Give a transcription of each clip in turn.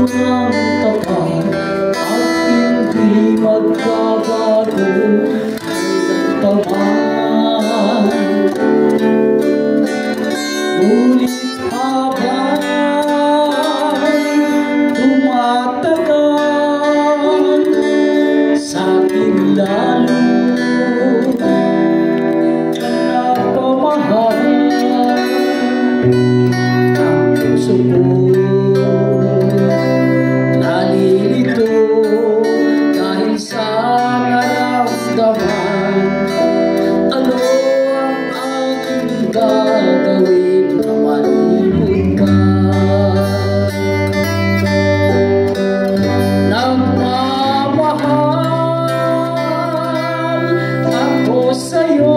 ang tapat at hindi magbabago hanggang ngunit habang tumatagal sa akin lalo nalilito dahil sa naramdaman. Ano ang aking gagawin na malimot ka? Nagmamahal ako sa'yo,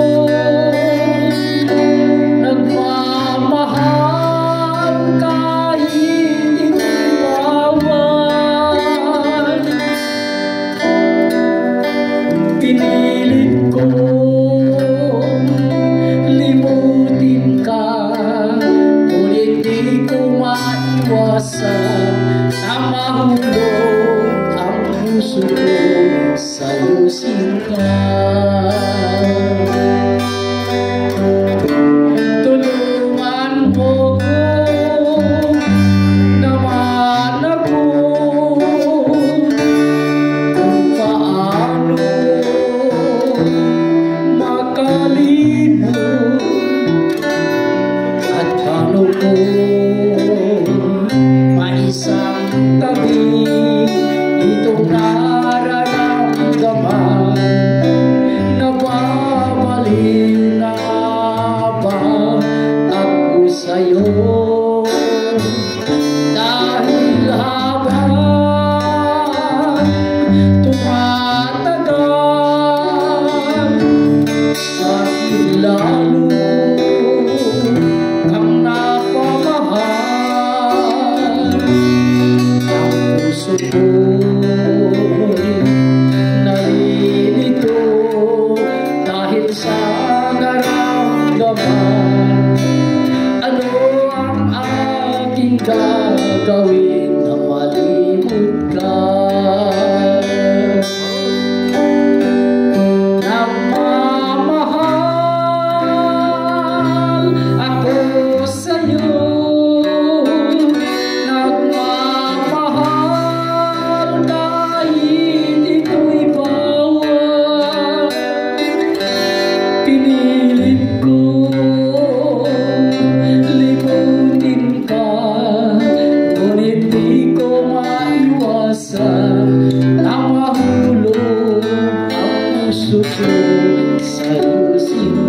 pinilit kong limutin ka, ngunit di ko maiwasan na mahulog ang puso ko sa'yo sinta. Tulungan mo ko naman ako kung paano at paano ko maisang tabi itong nararamdaman. Nababaliw na ba ako sa'yo? Dahil habang tumatagal sa akin lalo ang napamahal. Ang puso ko'y nalilito dahil sa naramdaman. Ano ang aking gagawin na malimot ka? Pinilit ko limutin ka, ngunit di ko maiwasan na mahulog ang puso ko sa'yo sinta.